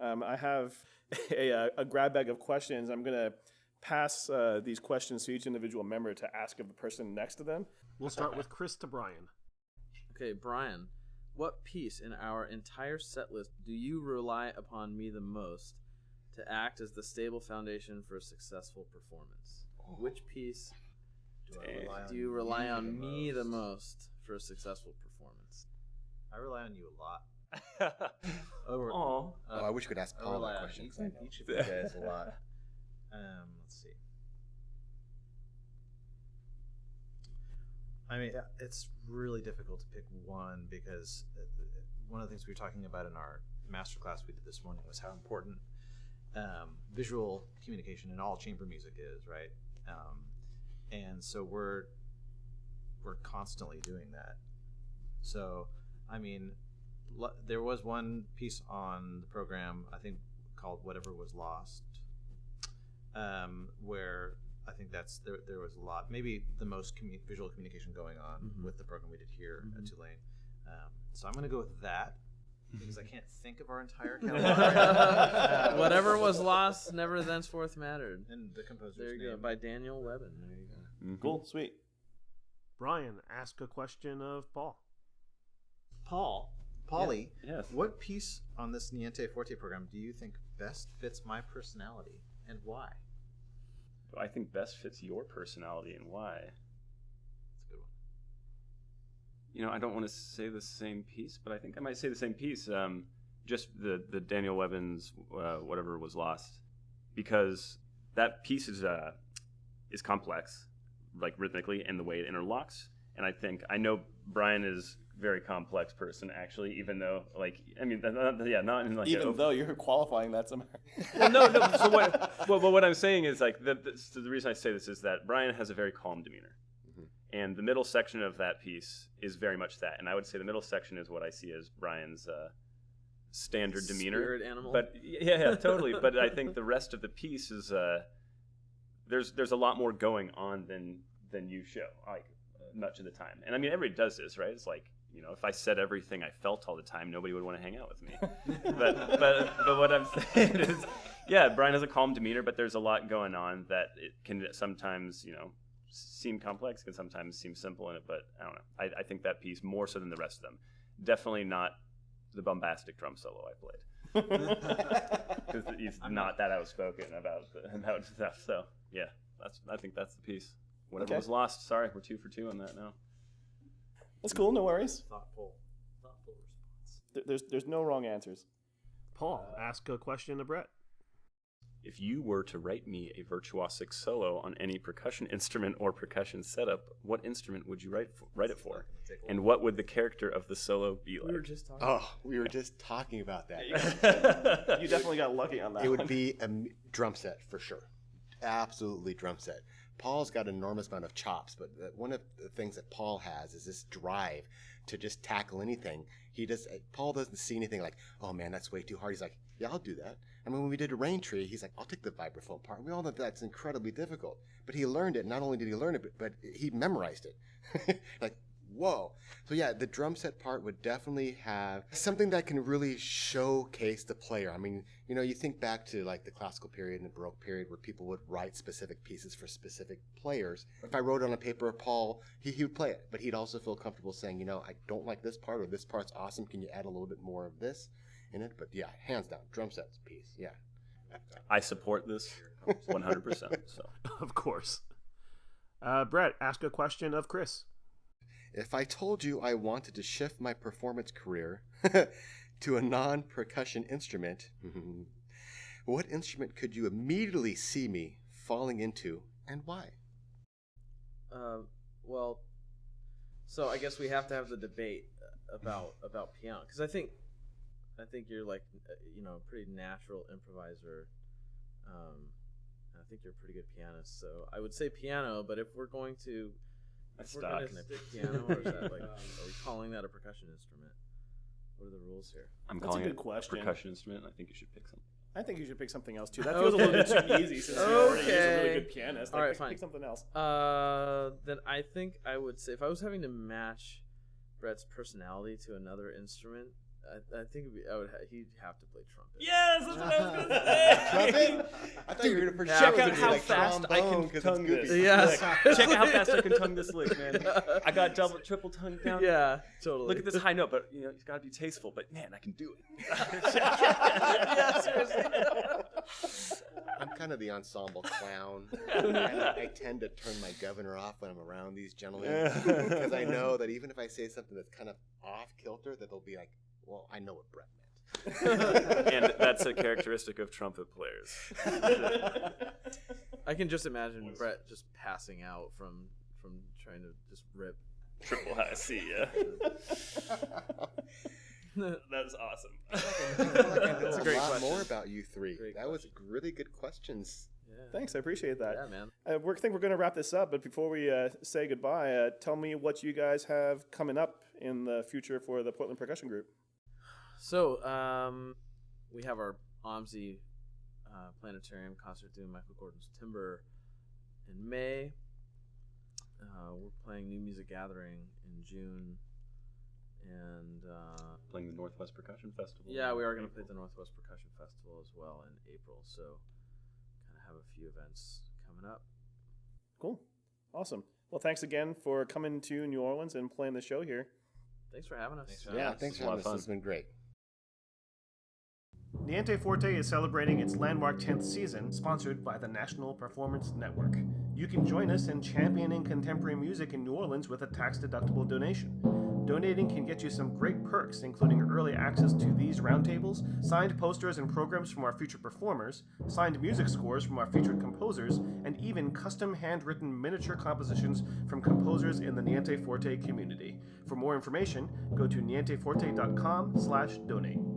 I have a grab bag of questions. I'm going to pass these questions to each individual member to ask of the person next to them. We'll start with Chris to Brian. Okay, Brian, what piece in our entire set list do you rely upon me the most to act as the stable foundation for a successful performance? Which piece do you rely on me the most for a successful performance? I rely on you a lot. I wish we could ask Paul that question. Each of you guys a lot. Let's see. I mean, it's really difficult to pick one because one of the things we were talking about in our masterclass we did this morning was how important visual communication in all chamber music is, right? And so we're constantly doing that. So, I mean, there was one piece on the program, I think, called Whatever Was Lost, where I think there was a lot, maybe the most visual communication going on with the program we did here at Tulane. So I'm going to go with that because I can't think of our entire catalog. Whatever was lost never thenceforth mattered. And the composer's there you name. go, by Daniel Webben. There you go. Cool, sweet. Brian, ask a question of Paul. Paulie, Yes. what piece on this nienteForte program do you think best fits my personality and why? I think best fits your personality and why. That's a good one. You know, I don't want to say the same piece, but I think I might say the same piece. Just the Daniel Webben's Whatever Was Lost, because that piece is complex, like rhythmically, and the way it interlocks. And I know Brian is a very complex person, actually, even though, like, I mean, not in like even though you're qualifying that somehow. Well, no. So what I'm saying is, like, the reason I say this is that Brian has a very calm demeanor, and the middle section of that piece is very much that. And I would say the middle section is what I see as Brian's standard demeanor. Spirit animal. But yeah, totally. But I think the rest of the piece is there's a lot more going on than you show, like, much of the time. And I mean, everybody does this, right? It's like, you know, if I said everything I felt all the time, nobody would want to hang out with me. but what I'm saying is, yeah, Brian has a calm demeanor, but there's a lot going on that it can sometimes, you know, seem complex, can sometimes seem simple in it. But I don't know. I think that piece more so than the rest of them. Definitely not the bombastic drum solo I played, because he's not that outspoken about stuff. So yeah, I think that's the piece. Whatever was lost. Sorry, we're 2 for 2 on that now. That's cool, no worries. Thoughtful response. There's no wrong answers. Paul, ask a question to Brett. If you were to write me a virtuosic solo on any percussion instrument or percussion setup, what instrument would you write it for? And what would the character of the solo be like? We were just talking about that. You definitely got lucky on that. It would be a drum set for sure. Absolutely drum set. Paul's got an enormous amount of chops, but one of the things that Paul has is this drive to just tackle anything. Paul doesn't see anything like, oh man, that's way too hard. He's like, yeah, I'll do that. I mean, when we did a rain tree, he's like, I'll take the vibraphone part. We all know that's incredibly difficult. But he learned it. Not only did he learn it, but he memorized it. Like, whoa. So yeah, the drum set part would definitely have something that can really showcase the player. I mean, you know, you think back to like the classical period and the Baroque period where people would write specific pieces for specific players. If I wrote it on a paper, Paul, he would play it, but he'd also feel comfortable saying, you know, I don't like this part, or this part's awesome. Can you add a little bit more of this in it? But yeah, hands down, drum set's piece. Yeah. I support this 100%. So Of course. Brett, ask a question of Chris. If I told you I wanted to shift my performance career to a non-percussion instrument, what instrument could you immediately see me falling into, and why? Well, so I guess we have to have the debate about piano, because I think you're like, you know, a pretty natural improviser. I think you're a pretty good pianist, so I would say piano. But if we're going to stick piano, or is that like, are we calling that a percussion instrument? What are the rules here? I'm That's calling a it good question. percussion instrument. I think you should pick something. I think you should pick something else too. That feels a little bit too easy since you already is a really good pianist. All right, pick something else. Then I think I would say, if I was having to match Brett's personality to another instrument, I think he'd have to play trumpet. Yes, that's what I was gonna say. Trumpet? I thought you were gonna for Yeah, sure Check out do, how like, fast I trombone, can 'cause it's tongue goofy. this. Yeah. Lick. Check out how fast I can tongue this lick, man. I got double, triple tongue down. Yeah, totally. Look at this high note, but you know, it's got to be tasteful. But man, I can do it. Yeah, seriously. I'm kind of the ensemble clown. And I tend to turn my governor off when I'm around these gentlemen because I know that even if I say something that's kind of off kilter, that they'll be like, "Well, I know what Brett meant." And that's a characteristic of trumpet players. I can just imagine Brett just passing out from trying to just rip. Triple high C, yeah. That's awesome. I feel like I know That's a a great lot question. more about you three. Great That was really good questions. Yeah. Thanks, I appreciate that. Yeah, man. I think we're going to wrap this up, but before we say goodbye, tell me what you guys have coming up in the future for the Portland Percussion Group. So, we have our OMSI Planetarium concert doing Michael Gordon's Timber in May. We're playing New Music Gathering in June. And Playing the Northwest Percussion Festival. yeah, we are going to play at the Northwest Percussion Festival as well in April. So, kind of have a few events coming up. Cool. Awesome. Well, thanks again for coming to New Orleans and playing the show here. Thanks for having us. Yeah, thanks for having us. It's been great. nienteForte is celebrating its landmark 10th season, sponsored by the National Performance Network. You can join us in championing contemporary music in New Orleans with a tax-deductible donation. Donating can get you some great perks, including early access to these roundtables, nienteForte posters and programs from our featured performers, signed music scores from our featured composers, and even custom handwritten miniature compositions from composers in the nienteForte community. For more information, go to nienteForte.com/donate.